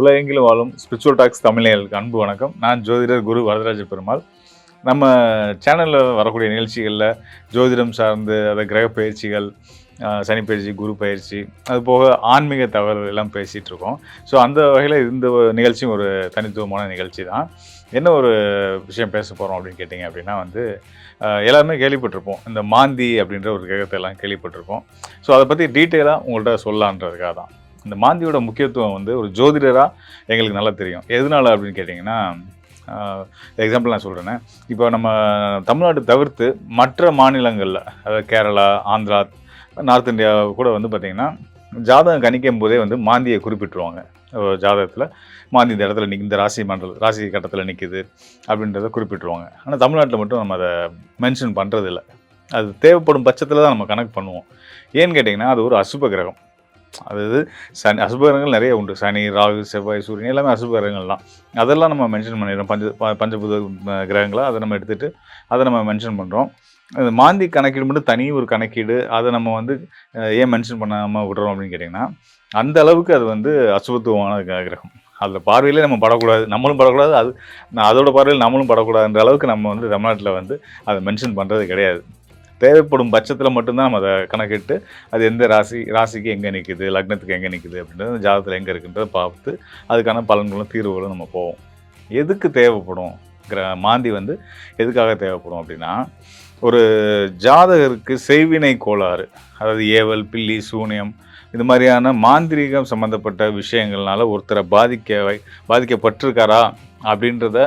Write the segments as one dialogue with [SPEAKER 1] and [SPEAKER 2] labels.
[SPEAKER 1] உலகெங்கிலும் வாழும் spiritual tax தமிழர்களுக்கு அன்பு வணக்கம். நான் ஜோதிடர் குரு வரதராஜ பெருமாள். நம்ம சேனலில் வரக்கூடிய நிகழ்ச்சிகளில் ஜோதிடம் சார்ந்து அதை கிரக பயிற்சிகள், சனி பயிற்சி, குரு பயிற்சி, அது போக ஆன்மீக தகவல்கள் எல்லாம் பேசிகிட்டு இருக்கோம். ஸோ அந்த வகையில் இந்த நிகழ்ச்சியும் ஒரு தனித்துவமான நிகழ்ச்சி தான். என்ன ஒரு விஷயம் பேச போகிறோம் அப்படின்னு கேட்டிங்க அப்படின்னா எல்லாருமே கேள்விப்பட்டிருப்போம். இந்த மாந்தி அப்படின்ற ஒரு கிரகத்தை எல்லாம் கேள்விப்பட்டிருப்போம். ஸோ அதை பற்றி டீட்டெயிலாக உங்கள்கிட்ட சொல்லலான்றதுக்காக தான். இந்த மாந்தியோட முக்கியத்துவம் ஒரு ஜோதிடராக எங்களுக்கு நல்லா தெரியும். எதனால அப்படின்னு கேட்டிங்கன்னா, எக்ஸாம்பிள் நான் சொல்கிறேன்னே, இப்போ நம்ம தமிழ்நாடு தவிர்த்து மற்ற மாநிலங்களில், அதாவது கேரளா, ஆந்திரா, நார்த் இந்தியா கூட பார்த்திங்கன்னா, ஜாதகம் கணிக்கும் போதே மாந்தியை குறிப்பிட்டுருவாங்க. ஜாதகத்தில் மாந்தி இந்த இடத்துல இந்த ராசி கட்டத்தில் நிற்குது அப்படின்றத குறிப்பிட்டுருவாங்க. ஆனால் தமிழ்நாட்டில் மட்டும் நம்ம அதை மென்ஷன் பண்ணுறதில்ல. அது தேவைப்படும் பட்சத்தில் தான் நம்ம கணக்கு பண்ணுவோம். ஏன்னு கேட்டிங்கன்னா, அது ஒரு அசுப கிரகம். அதாவது அசுப கிரகங்கள் நிறைய உண்டு. சனி, ராகு, செவ்வாய், சூரியன் எல்லாமே அசுப கிரகங்கள் தான். அதெல்லாம் நம்ம மென்ஷன் பண்ணிடுறோம். பஞ்சபூத கிரகங்களாக அதை நம்ம எடுத்துகிட்டு அதை நம்ம மென்ஷன் பண்ணுறோம். அது மாந்தி கணக்கீடு மட்டும் தனி ஒரு கணக்கீடு. அதை நம்ம ஏன் மென்ஷன் பண்ணாமல் விடுறோம் அப்படின்னு கேட்டிங்கன்னா, அந்த அளவுக்கு அது அசுபத்துவமான கிரகம். அதில் பார்வையிலே நம்ம படக்கூடாது, நம்மளும் படக்கூடாது, அதோட பார்வையில் நம்மளும் படக்கூடாதுன்ற அளவுக்கு நம்ம தமிழ்நாட்டில் அதை மென்ஷன் பண்ணுறது கிடையாது. தேவைப்படும் பட்சத்தில் மட்டும்தான் நம்ம அதை கணக்கிட்டு அது எந்த ராசிக்கு எங்கே நிற்குது, லக்னத்துக்கு எங்கே நிற்குது அப்படின்றது, ஜாதகத்தில் எங்கே இருக்குன்றதை பார்த்து அதுக்கான பலன்களும் தீர்வுகளும் நம்ம போவோம். எதுக்கு தேவைப்படும் மாந்தி எதுக்காக தேவைப்படும் அப்படின்னா, ஒரு ஜாதகருக்கு செய்வினை கோளாறு, அதாவது ஏவல், பில்லி, சூனியம், இது மாதிரியான மாந்திரீகம் சம்மந்தப்பட்ட விஷயங்கள்னால ஒருத்தரை பாதிக்கப்பட்டிருக்காரா அப்படின்றத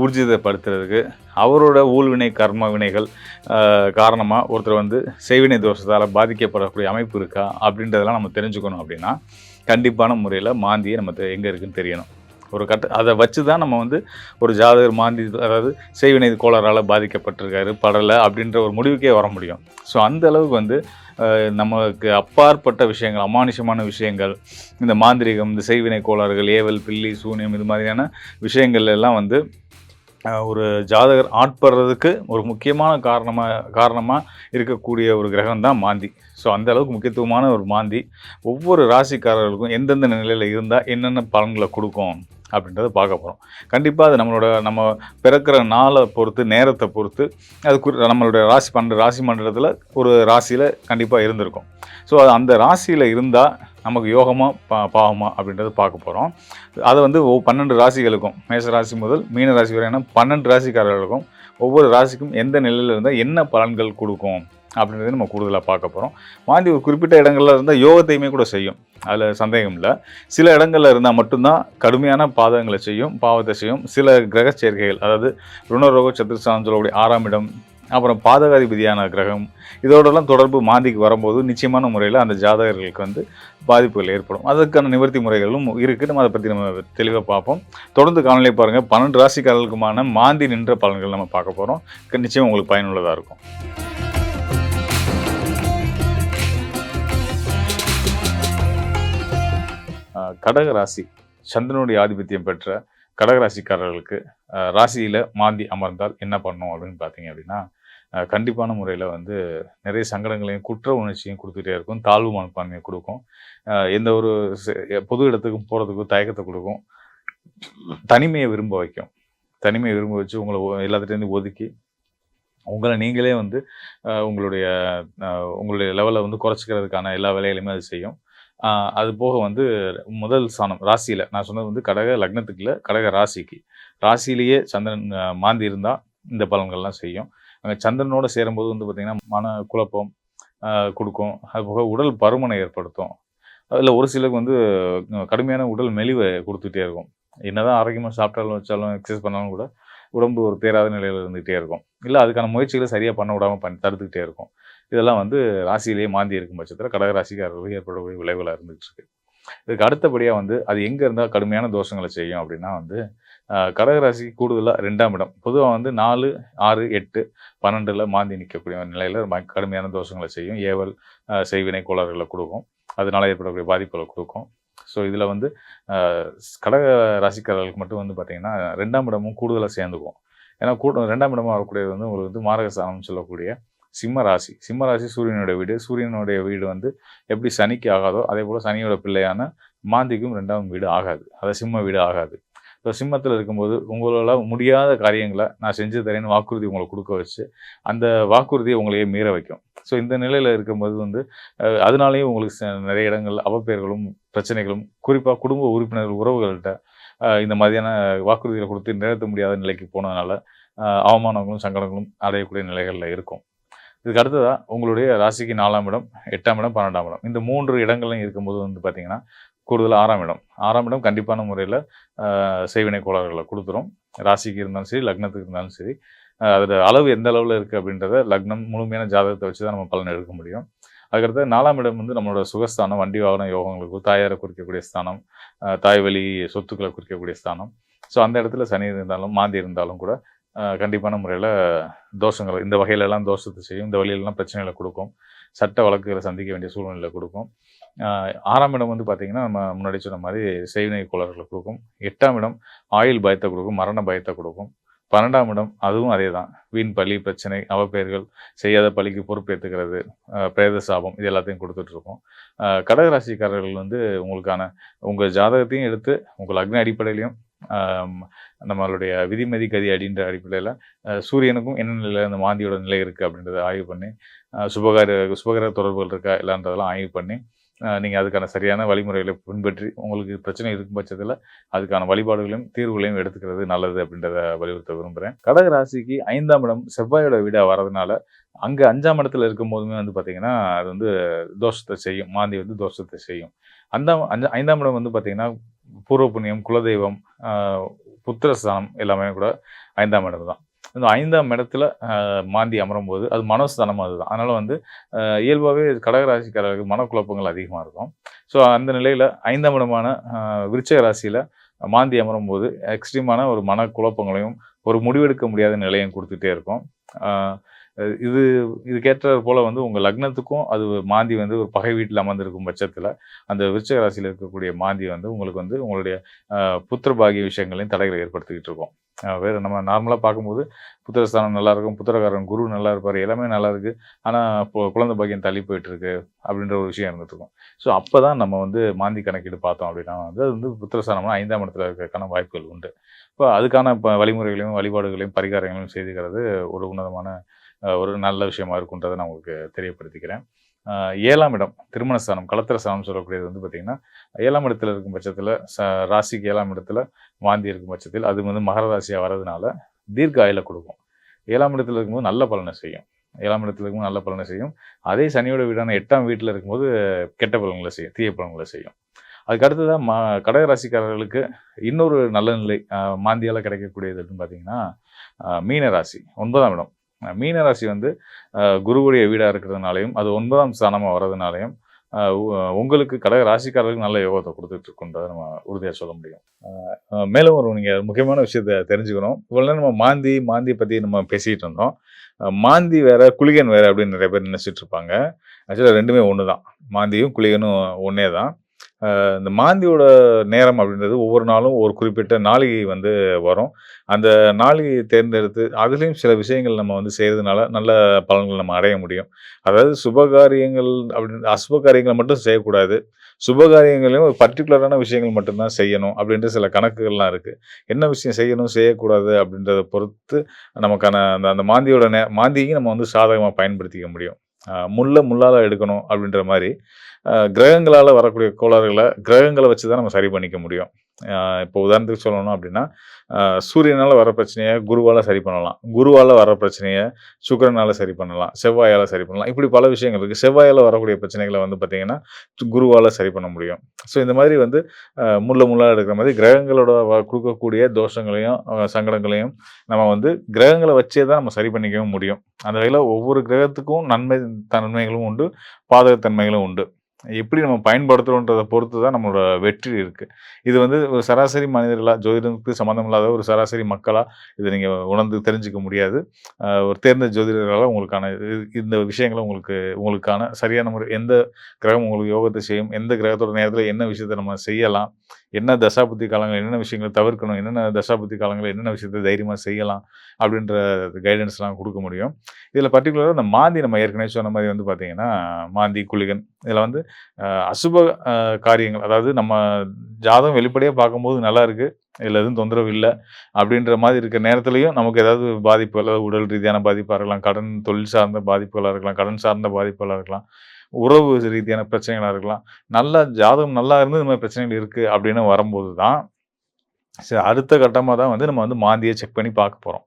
[SPEAKER 1] ஊர்ஜிதப்படுத்துறதுக்கு, அவரோட ஊழ்வினை கர்ம வினைகள் காரணமாக ஒருத்தர் செய்வினை தோஷத்தால் பாதிக்கப்படக்கூடிய அமைப்பு இருக்கா அப்படின்றதெல்லாம் நம்ம தெரிஞ்சுக்கணும். அப்படின்னா கண்டிப்பான முறையில் மாந்தியை நம்ம எங்கே இருக்குதுன்னு தெரியணும். அதை வச்சு தான் நம்ம ஒரு ஜாதகர் மாந்தி, அதாவது செய்வினை கோளாறால் பாதிக்கப்பட்டிருக்காரு, படலை அப்படின்ற ஒரு முடிவுக்கே வர முடியும். ஸோ அந்த அளவுக்கு நமக்கு அப்பாற்பட்ட விஷயங்கள், அமானுஷமான விஷயங்கள், இந்த மாந்திரிகம், இந்த செய்வினை கோளாறுகள், ஏவல், பில்லி, சூனியம், இது மாதிரியான விஷயங்கள் எல்லாம் ஒரு ஜாதகர் ஆட்படுறதுக்கு ஒரு முக்கியமான காரணமாக இருக்கக்கூடிய ஒரு கிரகம் தான் மாந்தி. ஸோ அந்த அளவுக்கு முக்கியத்துவமான ஒரு மாந்தி ஒவ்வொரு ராசிக்காரர்களுக்கும் எந்தெந்த நிலையில் இருந்தால் என்னென்ன பலன்களை கொடுக்கும் அப்படின்றத பார்க்க போகிறோம். கண்டிப்பாக அது நம்ம பிறக்கிற நாளை பொறுத்து, நேரத்தை பொறுத்து, அது நம்மளுடைய ராசி மண்டலத்தில் ஒரு ராசியில் கண்டிப்பாக இருந்திருக்கும். ஸோ அது அந்த ராசியில் இருந்தால் நமக்கு யோகமாக பாவமா அப்படின்றத பார்க்க போகிறோம். அதை 12 ராசிகளுக்கும், மேஷ ராசி முதல் மீன ராசி வரையான 12 ராசிக்காரர்களுக்கும் ஒவ்வொரு ராசிக்கும் எந்த நிலையில் இருந்தால் என்ன பலன்கள் கொடுக்கும் அப்படின்றத நம்ம கூடுதலாக பார்க்க போகிறோம். மாந்தி ஒரு குறிப்பிட்ட இடங்களில் இருந்தால் யோகத்தையுமே கூட செய்யும், அதில் சந்தேகம் இல்லை. சில இடங்களில் இருந்தால் மட்டும்தான் கடுமையான பாவத்தை செய்யும். சில கிரக சேர்க்கைகள், அதாவது ருணரோக சத்துருஸ்தானம் சொல்லக்கூடிய 6ஆம் இடம், அப்புறம் பாதகாதிபதியான கிரகம், இதோடலாம் தொடர்பு மாந்திக்கு வரும்போது நிச்சயமான முறையில் அந்த ஜாதகர்களுக்கு பாதிப்புகள் ஏற்படும். அதற்கான நிவர்த்தி முறைகளும் இருக்குது. நம்ம அதை பற்றி நம்ம தெளிவாக பார்ப்போம். தொடர்ந்து காணொளியை பாருங்கள். 12 ராசிக்காரர்களுக்குமான மாந்தி நின்ற பலன்கள் நம்ம பார்க்க போகிறோம். நிச்சயம் உங்களுக்கு பயனுள்ளதாக இருக்கும். கடகராசி, சந்திரனுடைய ஆதிபத்தியம் பெற்ற கடகராசிக்காரர்களுக்கு ராசியில் மாந்தி அமர்ந்தால் என்ன பண்ணும் அப்படின்னு பார்த்தீங்க அப்படின்னா, கண்டிப்பான முறையில் நிறைய சங்கடங்களையும் குற்ற உணர்ச்சியும் கொடுத்துட்டே இருக்கும். தாழ்வு மனப்பான்மையை கொடுக்கும். எந்த ஒரு பொது இடத்துக்கும் போகிறதுக்கும் தயக்கத்தை கொடுக்கும். தனிமையை விரும்ப வைக்கும். தனிமையை விரும்ப வச்சு உங்களை எல்லாத்துலேருந்து ஒதுக்கி உங்களை நீங்களே உங்களுடைய லெவலை குறைச்சிக்கிறதுக்கான எல்லா வேலைகளையுமே அது செய்யும். அது போக முதல் ஸ்தானம் ராசியில், நான் சொன்னது கடக லக்னத்துக்கு இல்லை, கடக ராசியிலேயே சந்திரன் மாந்தி இருந்தால் இந்த பலன்கள்லாம் செய்யும். அங்கே சந்திரனோட சேரும்போது பார்த்திங்கன்னா மன குழப்பம் கொடுக்கும். அது போக உடல் பருமனை ஏற்படுத்தும். அதில் ஒரு சிலருக்கு கடுமையான உடல் மெலிவை கொடுத்துட்டே இருக்கும். என்னதான் ஆரோக்கியமாக சாப்பிட்டாலும் வச்சாலும் எக்ஸசைஸ் பண்ணாலும் கூட உடம்பு ஒரு தேராத நிலையில் இருந்துகிட்டே இருக்கும். இல்லை அதுக்கான முயற்சிகளை சரியாக பண்ண விடாமல் தடுத்துக்கிட்டே இருக்கும். இதெல்லாம் ராசியிலேயே மாந்தி இருக்கும் பட்சத்தில் கடகராசிக்காரர்களுக்கு ஏற்படக்கூடிய விளைவுகளாக இருந்துகிட்டு இருக்கு. இதுக்கு அடுத்தபடியாக அது எங்கே இருந்தால் கடுமையான தோஷங்களை செய்யும் அப்படின்னா கடகராசிக்கு கூடுதலாக 2ஆம் இடம். பொதுவாக 4, 6, 8, 12 மாந்தி நிற்கக்கூடிய நிலையில் கடுமையான தோஷங்களை செய்யும். ஏவல், செய்வினை கோளாறுகளை கொடுக்கும். அதனால் ஏற்படக்கூடிய பாதிப்புகளை கொடுக்கும். ஸோ இதில் கடக ராசிக்காரர்களுக்கு மட்டும் பார்த்திங்கன்னா 2ஆம் இடமும் கூடுதலாக சேர்ந்துக்கும். ஏன்னா 2ஆம் இடமாக வரக்கூடியது உங்களுக்கு மாரகஸ்தானம்னு சொல்லக்கூடிய சிம்ம ராசி சூரியனுடைய வீடு. சூரியனுடைய வீடு எப்படி சனிக்கு ஆகாதோ அதே போல் சனியோட பிள்ளையான மாந்திக்கும் 2ஆம் வீடு ஆகாது. அது சிம்ம வீடு ஆகாது. இப்போ சிம்மத்தில இருக்கும்போது உங்களால முடியாத காரியங்கள நான் செஞ்சு தரேன்னு வாக்குறுதி உங்களுக்கு குடுக்க வச்சு, அந்த வாக்குறுதிய உங்களையே மீற வைக்கும். ஸோ இந்த நிலையில இருக்கும்போது அதனாலேயும் உங்களுக்கு நெறைய இடங்கள்ல அவப்பெயர்களும், பிரச்சனைகளும், குறிப்பா குடும்ப உறுப்பினர்கள், உறவுகள்ட்ட இந்த மாதிரியான வாக்குறுதிகள குடுத்து நிறைவேத்த முடியாத நிலைக்கு போனதுனால, அவமானங்களும், சங்கடங்களும் அடையக்கூடிய நிலைகள்ல இருக்கும். இதுக்கு அடுத்ததா உங்களுடைய ராசிக்கு 4ஆம் இடம், 8ஆம் இடம், 12ஆம் இடம். இந்த 3 இடங்கள்லையும் இருக்கும்போது பார்த்தீங்கன்னா, கூடுதலா 6ஆம் இடம். 6ஆம் இடம் கண்டிப்பான முறையில செய்வினை கோளாறுகள குடுத்துரும். ராசிக்கு இருந்தாலும் சரி, லக்னத்துக்கு இருந்தாலும் சரி. அதோட அளவு எந்த அளவுல இருக்கு அப்படின்றத லக்னம் முழுமையான ஜாதகத்த வச்சு தான் நம்ம பலன் எடுக்க முடியும். அதுக்கடுத்து 4ஆம் இடம் நம்மளோட சுகஸ்தானம், வண்டி வாகன யோகங்களுக்கு, தாயார குறிக்கக்கூடிய ஸ்தானம், தாய் வழி சொத்துக்கள குறிக்கக்கூடிய ஸ்தானம். ஸோ அந்த இடத்துல சனி இருந்தாலும், மாந்தி இருந்தாலும் கூட கண்டிப்பான முறையில தோஷங்கள் இந்த வகையிலலாம் தோஷத்த செய்யும். இந்த வழியிலலாம் பிரச்சனைகள குடுக்கும். சட்ட வழக்குகள சந்திக்க வேண்டிய சூழ்நிலையில குடுக்கும். 6ஆம் இடம் பார்த்தீங்கன்னா, நம்ம முன்னாடி சொன்ன மாரி செய்வினை கோளாறுகள குடுக்கும். 8ஆம் இடம் ஆயுள் பயத்த குடுக்கும், மரண பயத்த குடுக்கும். 12ஆம் இடம் அதுவும் அதேதான். வீண் பழி, பிரச்சனை, அவப்பெயர்கள், செய்யாத பழிக்கு பொறுப்பேத்துக்கிறது, பிரேத சாபம் இது எல்லாத்தையும் குடுத்துட்டுருக்கும். கடக ராசிக்காரர்கள் உங்களுக்கான உங்க ஜாதகத்தையும் எடுத்து, உங்க லக்ன அடிப்படையிலயும், நம்மளுடைய விதிமதி கதி அப்படின்ற அடிப்படையில சூரியனுக்கும் என்ன நிலையில அந்த மாந்தியோட நிலை இருக்கு அப்படின்றத ஆய்வு பண்ணி, சுபகிரக தொடர்புகள் இருக்கா இல்லன்றதெல்லாம் ஆய்வு பண்ணி, நீங்க அதுக்கான சரியான வழிமுறைகளை பின்பற்றி, உங்களுக்கு பிரச்சனை இருக்கும் பட்சத்துல அதுக்கான வழிபாடுகளையும், தீர்வுகளையும் எடுத்துக்கிறது நல்லது அப்படின்றத வலியுறுத்த விரும்புறேன். கடக ராசிக்கு 5ஆம் இடம் செவ்வாயோட வீடா வர்றதுனால, அங்க 5ஆம் இடத்துல இருக்கும்போதுமே பார்த்தீங்கன்னா, அது தோஷத்த செய்யும். மாந்தி தோஷத்த செய்யும். 5ஆம் இடம் பார்த்தீங்கன்னா, பூர்வ புண்ணியம், குலதெய்வம், அ புத்திரஸ்தானம் எல்லாமே கூட 5ஆம் இடம் தான். இந்த 5ஆம் இடத்துல மாந்தி அமரும்போது, அது மனோஸ்தானம் அதுதான். அதனால இயல்பாவே கடக ராசிக்காரர்களுக்கு மனக்குழப்பங்கள் அதிகமா இருக்கும். ஸோ அந்த நிலையில 5ஆம் இடமான விருச்சிக ராசியில மாந்தி அமரும்போது, எக்ஸ்ட்ரீமான ஒரு மனக்குழப்பங்களையும், ஒரு முடிவெடுக்க முடியாத நிலையும் குடுத்துட்டே இருக்கும். அ இது இதுக்கேற்றார் போல உங்க லக்னத்துக்கும் அது மாந்தி ஒரு பகை வீட்ல அமர்ந்திருக்கும் பட்சத்துல, அந்த விருச்சிக ராசியில இருக்கக்கூடிய மாந்தி உங்களுக்கு உங்களுடைய புத்திர பாக்கிய விஷயங்களையும் தடைகளை ஏற்படுத்திக்கிட்டு இருக்கும். வேற நம்ம நார்மலா பார்க்கும்போது புத்திரஸ்தானம் நல்லா இருக்கும், புத்திரகாரன் குரு நல்லா இருப்பாரு, எல்லாமே நல்லா இருக்கு. ஆனா குழந்தை பாக்கியம் தள்ளி போயிட்டு இருக்கு அப்படின்ற ஒரு விஷயம் இருந்துட்டு இருக்கும். ஸோ அப்பதான் நம்ம மாந்தி கணக்கீடு பார்த்தோம் அப்படின்னா அது புத்திரஸ்தானம்னா 5ஆம் இடத்துல இருக்கிறதுக்கான வாய்ப்புகள் உண்டு. இப்போ அதுக்கான வழிமுறைகளையும், வழிபாடுகளையும், பரிகாரங்களையும் செய்துக்கிறது ஒரு உன்னதமான ஒரு நல்ல விஷயமா இருக்குன்றத நான் உங்களுக்கு தெரியப்படுத்திக்கிறேன். 7ஆம் இடம் திருமணஸ்தானம், களத்திரஸ்தானம் சொல்லக்கூடியது பார்த்தீங்கன்னா, 7ஆம் இடத்துல இருக்கும் பட்சத்துல ராசிக்கு 7ஆம் இடத்துல மாந்தி இருக்கும் பட்சத்தில் அது மகர ராசியா வர்றதுனால தீர்க்க ஆயுள குடுக்கும். 7ஆம் இடத்துல இருக்கும்போது நல்ல பலனை செய்யும். 7ஆம் இடத்துல இருக்கும்போது நல்ல பலனை செய்யும். அதே சனியோட வீடான 8ஆம் வீட்ல இருக்கும்போது கெட்ட பலன்கள செய்யும். தீய பலன்கள செய்யும். அதுக்கு அடுத்ததா கடக ராசிக்காரர்களுக்கு இன்னொரு நல்ல நிலை மாந்தியால கிடைக்கக்கூடியது அப்படின்னு பார்த்தீங்கன்னா, மீன ராசி 9ஆம் இடம். மீன ராசி குருவுடைய வீடா இருக்கிறதுனாலயும், அது 9ஆம் ஸ்தானமா வர்றதுனாலயும், உங்களுக்கு கடக ராசிக்காரர்களுக்கு நல்ல யோகத்த குடுத்துட்டு இருக்குன்றத நம்ம உறுதியா சொல்ல முடியும். மேலும் நீங்க முக்கியமான விஷயத்த தெரிஞ்சுக்கணும். இவ்வளவு நேரம் நம்ம மாந்திய பத்தி நம்ம பேசிட்டு இருந்தோம். மாந்தி வேற, குளிகன் வேற அப்படின்னு நெறைய பேர் நினைச்சிட்டு இருப்பாங்க. ஆக்சுவலா 2மே ஒண்ணு தான். மாந்தியும், குளிகனும் ஒண்ணே தான். இந்த மாந்தியோட நேரம் அப்படின்றது ஒவ்வொரு நாளும் ஒரு குறிப்பிட்ட நாளிகை வரும். அந்த நாளிகையை தேர்ந்தெடுத்து அதிலயும் சில விஷயங்கள் நம்ம செய்றதுனால நல்ல பலன்கள் நம்ம அடைய முடியும். அதாவது சுபகாரியங்கள் அப்படின்னு அசுபகாரியங்கள மட்டும் செய்யக்கூடாது. சுபகாரியங்களையும் ஒரு பர்ட்டிகுலரான விஷயங்கள் மட்டும் தான் செய்யணும் அப்படின்ற சில கணக்குகள்லாம் இருக்கு. என்ன விஷயம் செய்யணும், செய்யக்கூடாது அப்படின்றத பொறுத்து நமக்கான அந்த அந்த மாந்தியோட மாந்தியையும் நம்ம சாதகமா பயன்படுத்திக்க முடியும். முள்ள முள்ளால எடுக்கணும் அப்படின்ற மாரி, கிரகங்களால வரக்கூடிய கோளாறுகள கிரகங்கள வச்சு தான் நம்ம சரி பண்ணிக்க முடியும். இப்போ உதாரணத்துக்கு சொல்லணும் அப்படின்னா, சூரியனால வர பிரச்சனைய குருவால சரி பண்ணலாம். குருவால வர பிரச்சனைய சுக்கிரனால சரி பண்ணலாம். செவ்வாயால சரி பண்ணலாம். இப்படி பல விஷயங்கள் இருக்கு. செவ்வாயால வரக்கூடிய பிரச்சனைகள பார்த்தீங்கன்னா, குருவால சரி பண்ண முடியும். ஸோ இந்த மாதிரி முள்ள முள்ளா எடுக்கிற மாதிரி கிரகங்களோட குடுக்கக்கூடிய தோஷங்களையும், சங்கடங்களையும் நம்ம கிரகங்கள வச்சே தான் நம்ம சரி பண்ணிக்கவும் முடியும். அந்த வகையில ஒவ்வொரு கிரகத்துக்கும் தன்மைகளும் உண்டு, பாதகத்தன்மைகளும் உண்டு. எப்படி நம்ம பயன்படுத்துறோன்றத பொறுத்து தான் நம்மளோட வெற்றி இருக்கு. இது ஒரு சராசரி மனிதர்களா, ஜோதிடத்துக்கு சம்மந்தம் இல்லாத ஒரு சராசரி மக்களா இத நீங்க உணர்ந்து தெரிஞ்சுக்க முடியாது. ஒரு தேர்ந்த ஜோதிடர்களால உங்களுக்கான இந்த விஷயங்கள உங்களுக்கான சரியான முறை எந்த கிரகம் உங்களுக்கு யோகத்த செய்யும், எந்த கிரகத்தோட நேரத்துல என்ன விஷயத்த நம்ம செய்யலாம், என்ன தசாபுத்தி காலங்கள்ல என்னென்ன விஷயங்கள தவிர்க்கணும், என்னென்ன தசாபுத்தி காலங்கள்ல என்னென்ன விஷயத்த தைரியமா செய்யலாம் அப்படின்ற கைடன்ஸ்லாம் குடுக்க முடியும். இதுல பர்ட்டிகுலரா இந்த மாந்தி நம்ம ஏற்கனவே சொன்ன மாரி பார்த்தீங்கன்னா, மாந்தி, குளிகன் இதுல அசுப காரியங்கள், அதாவது நம்ம ஜாதகம் வெளிப்படையா பார்க்கும்போது நல்லா இருக்கு. இதுல எதுவும் தொந்தரவு இல்ல. அப்படின்ற மாதிரி இருக்க நேரத்திலயும் நமக்கு ஏதாவது பாதிப்பு, அதாவது உடல் ரீதியான பாதிப்பா இருக்கலாம், கடன் தொழில் சார்ந்த பாதிப்புகளா இருக்கலாம், கடன் சார்ந்த பாதிப்புகளா இருக்கலாம், உறவு ரீதியான பிரச்சனைகளா இருக்கலாம். நல்லா ஜாதகம் நல்லா இருந்து இந்த மாரி பிரச்சனைகள் இருக்கு அப்படின்னு வரும்போது தான், சரி அடுத்த கட்டமா தான் வந்து நம்ம வந்து மாந்திய செக் பண்ணி பார்க்க போறோம்.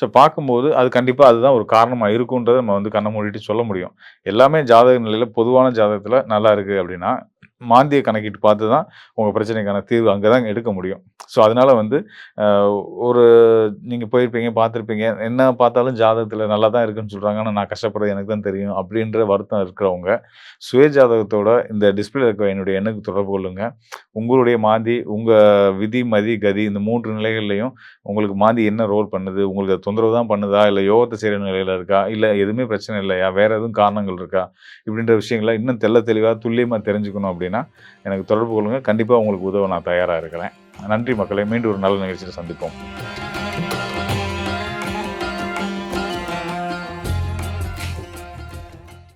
[SPEAKER 1] ஸோ பார்க்கும்போது அது கண்டிப்பா அதுதான் ஒரு காரணமா இருக்குன்றத நம்ம வந்து கண்ண மூடிட்டு சொல்ல முடியும். எல்லாமே ஜாதக நிலையில பொதுவான ஜாதகத்துல நல்லா இருக்கு அப்படின்னா, மாந்திய கணக்கிட்டு பார்த்து தான் உங்க பிரச்சனைக்கான தீர்வு அங்க தான் எடுக்க முடியும். ஸோ அதனால வந்து அ ஒரு நீங்க போயிருப்பீங்க, பார்த்துருப்பீங்க. என்ன பார்த்தாலும் ஜாதகத்துல நல்லா தான் இருக்குன்னு சொல்றாங்க. ஆனா நான் கஷ்டப்படுறது எனக்கு தான் தெரியும். அப்படின்ற வருத்தம் இருக்கிறவங்க, சுய ஜாதகத்தோட இந்த டிஸ்ப்ளேல இருக்க என்னுடைய எண்ணுக்கு தொடர்பு கொள்ளுங்க. உங்களுடைய மாந்தி, உங்க விதி, மதி, கதி இந்த 3 நிலைகள்லயும் உங்களுக்கு மாந்தி என்ன ரோல் பண்ணுது? உங்களுக்கு அது தொந்தரவு தான் பண்ணுதா? இல்ல யோகத்த செய்ற நிலையில இருக்கா? இல்ல எதுவுமே பிரச்சனை இல்லையா? வேற எதுவும் காரணங்கள் இருக்கா? இப்படின்ற விஷயங்கள இன்னும் தெளிவா, துல்லியமா தெரிஞ்சுக்கணும் அப்படின்னா, எனக்கு தொடர்பு கொள்ளுங்க. கண்டிப்பா உங்களுக்கு உதவ நான் தயாரா இருக்கிறேன். நன்றி மக்களே! மீண்டும் ஒரு நல்ல நிகழ்ச்சியில சந்திப்போம்.